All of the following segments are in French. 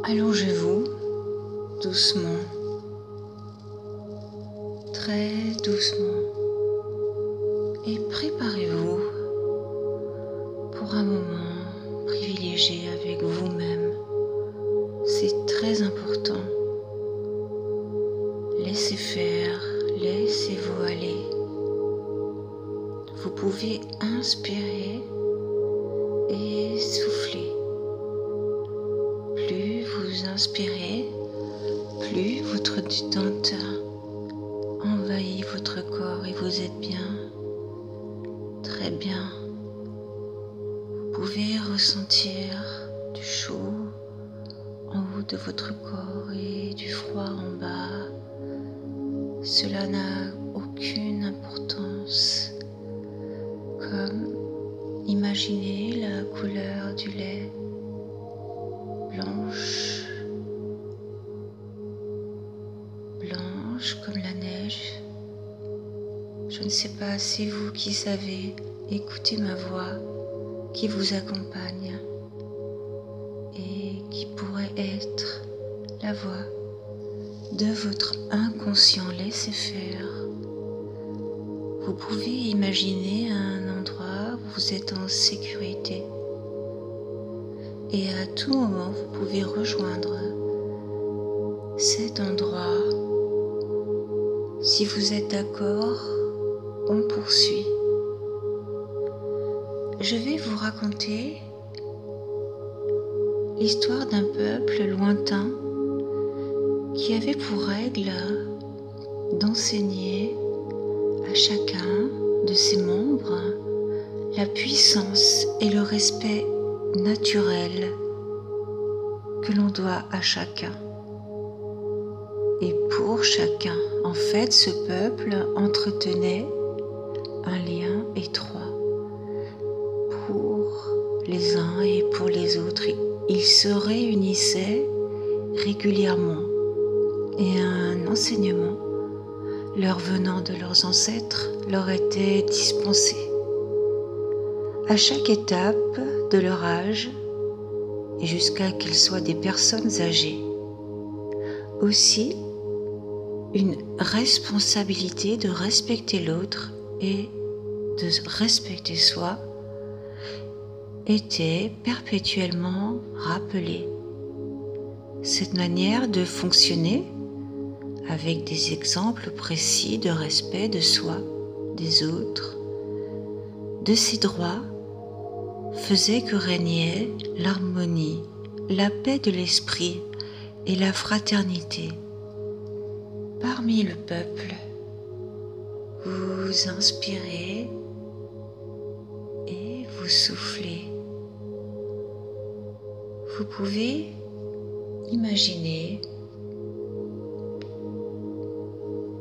Allongez-vous doucement, très doucement, et préparez-vous pour un moment privilégié avec vous-même. C'est très important. Laissez faire, laissez-vous aller. Vous pouvez inspirer et souffler. Plus vous inspirez, plus votre détente envahit votre corps et vous êtes bien, très bien. Vous pouvez ressentir du chaud en haut de votre corps et du froid en bas. Cela n'a aucune importance. Comme imaginez la couleur du lait, blanche, blanche comme la neige. Je ne sais pas, c'est vous qui savez. Écoutez ma voix qui vous accompagne et qui pourrait être la voix de votre inconscient. Laissez faire. Vous pouvez imaginer un endroit où vous êtes en sécurité et à tout moment vous pouvez rejoindre cet endroit. Si vous êtes d'accord, on poursuit. Je vais vous raconter l'histoire d'un peuple lointain qui avait pour règle d'enseigner à chacun de ses membres la puissance et le respect naturel que l'on doit à chacun et pour chacun. En fait, ce peuple entretenait un lien étroit pour les uns et pour les autres. Ils se réunissaient régulièrement et un enseignement leur venant de leurs ancêtres leur était dispensé. À chaque étape de leur âge et jusqu'à qu'ils soient des personnes âgées. Aussi, une responsabilité de respecter l'autre et de respecter soi était perpétuellement rappelée. Cette manière de fonctionner avec des exemples précis de respect de soi, des autres, de ses droits, faisait que régnait l'harmonie, la paix de l'esprit et la fraternité. Parmi le peuple, vous inspirez et vous soufflez. Vous pouvez imaginer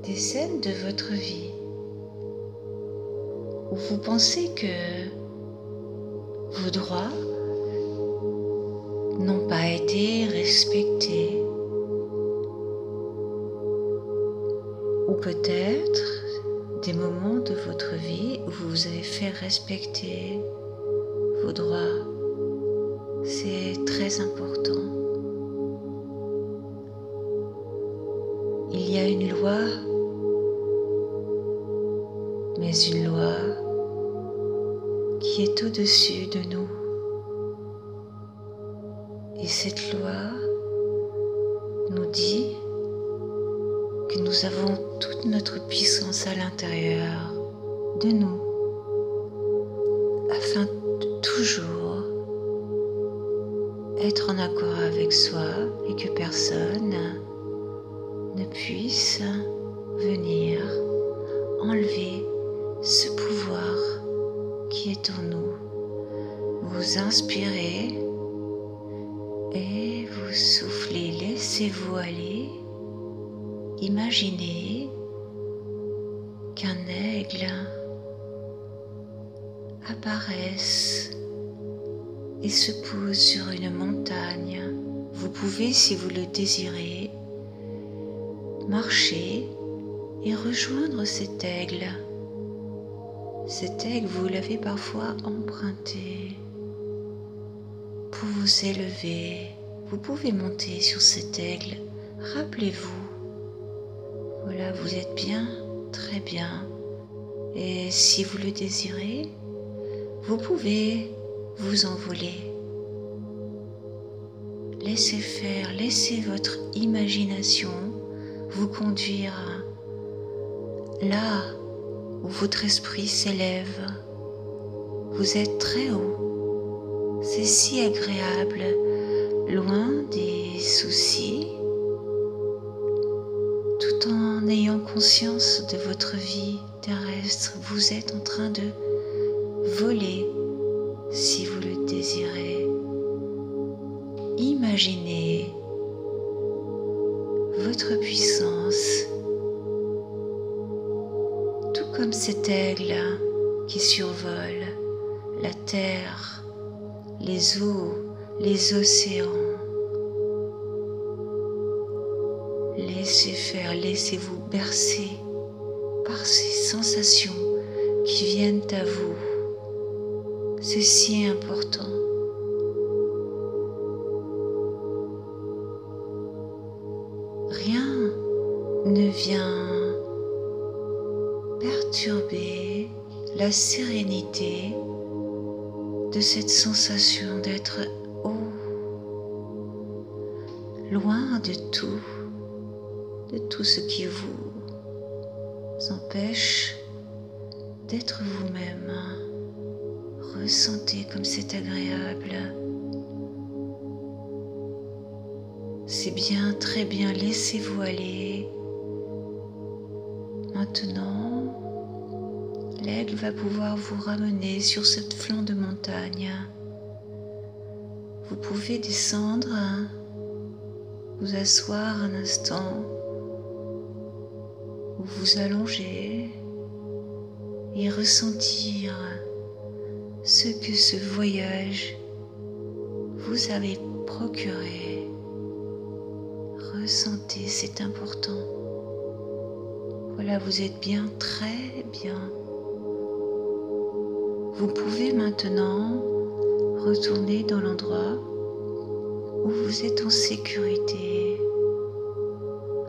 des scènes de votre vie où vous pensez que vos droits n'ont pas été respectés, ou peut-être des moments de votre vie où vous avez fait respecter vos droits. C'est très important. Il y a une loi, mais une loi qui est au-dessus de nous. Et cette loi nous dit que nous avons toute notre puissance à l'intérieur de nous, afin de toujours être en accord avec soi et que personne ne puisse venir enlever ce pouvoir qui est en nous. Vous inspirez et vous soufflez, laissez-vous aller. Imaginez qu'un aigle apparaisse et se pose sur une montagne. Vous pouvez, si vous le désirez, marcher et rejoindre cet aigle. Cet aigle, vous l'avez parfois emprunté pour vous élever, vous pouvez monter sur cet aigle. Rappelez-vous, voilà, vous êtes bien, très bien. Et si vous le désirez, vous pouvez vous envoler. Laissez faire, laissez votre imagination vous conduire là où votre esprit s'élève. Vous êtes très haut, c'est si agréable, loin des soucis, tout en ayant conscience de votre vie terrestre. Vous êtes en train de voler si vous le désirez. Imaginez votre puissance, tout comme cet aigle qui survole la terre, les eaux, les océans. Laissez faire, laissez-vous bercer par ces sensations qui viennent à vous. C'est si important. Rien ne vient perturber la sérénité de cette sensation d'être haut, loin de tout ce qui vous empêche d'être vous-même. Ressentez comme c'est agréable. C'est bien, très bien, laissez-vous aller. Maintenant, l'aigle va pouvoir vous ramener sur cette flanc de montagne. Vous pouvez descendre, vous asseoir un instant, ou vous allonger et ressentir ce que ce voyage vous avait procuré. Ressentez, c'est important. Voilà, vous êtes bien, très bien. Vous pouvez maintenant retourner dans l'endroit où vous êtes en sécurité.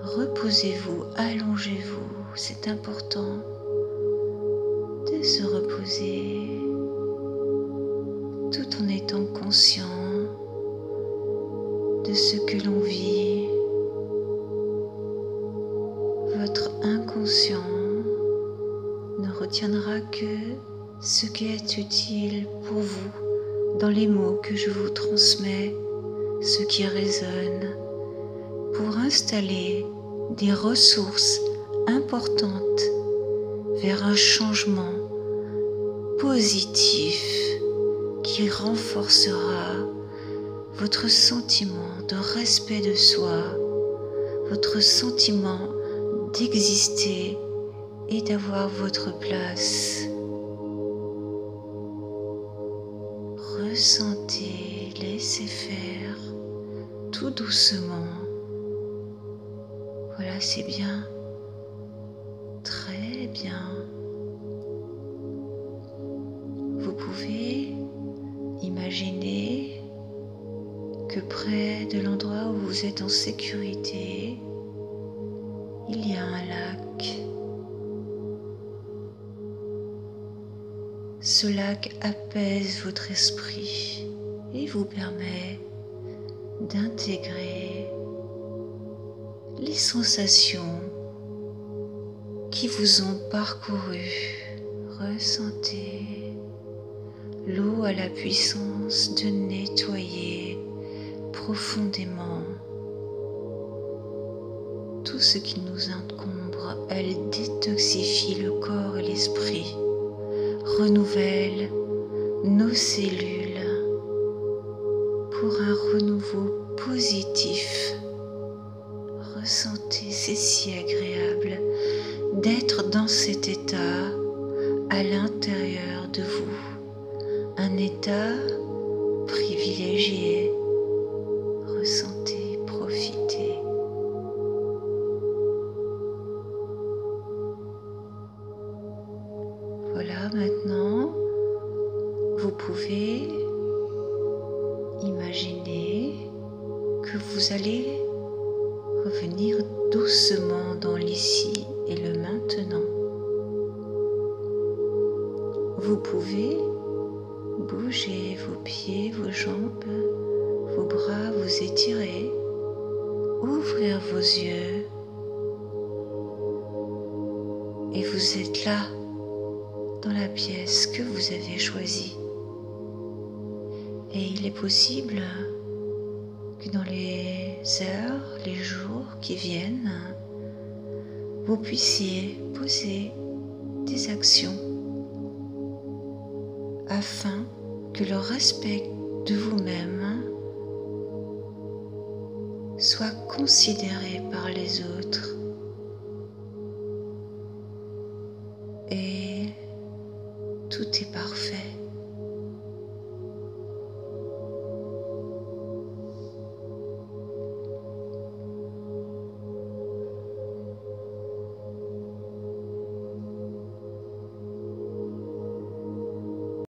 Reposez-vous, allongez-vous, c'est important de se reposer tout en étant conscient de ce que l'on vit. Votre inconscient ne retiendra que ce qui est utile pour vous dans les mots que je vous transmets, ce qui résonne, pour installer des ressources importantes vers un changement positif qui renforcera votre sentiment de respect de soi, votre sentiment d'exister et d'avoir votre place. Ressentez, laissez faire tout doucement. Voilà, c'est bien, très bien. Vous pouvez imaginer que près de l'endroit où vous êtes en sécurité, il y a un lac. Ce lac apaise votre esprit et vous permet d'intégrer les sensations qui vous ont parcouru. Ressentez l'eau a la puissance de nettoyer profondément tout ce qui nous encombre. Elle détoxifie le corps et l'esprit, renouvelle nos cellules pour un renouveau positif. Ressentez, c'est si agréable d'être dans cet état à l'intérieur de vous, un état privilégié. Ressentez, profitez. Voilà, maintenant, vous pouvez imaginer que vous allez revenir doucement dans l'ici et le maintenant. Vous pouvez bouger vos pieds, vos jambes, vos bras, vous étirer, ouvrir vos yeux et vous êtes là dans la pièce que vous avez choisie. Et il est possible que dans les heures, les jours qui viennent, vous puissiez poser des actions afin que le respect de vous-même soit considéré par les autres.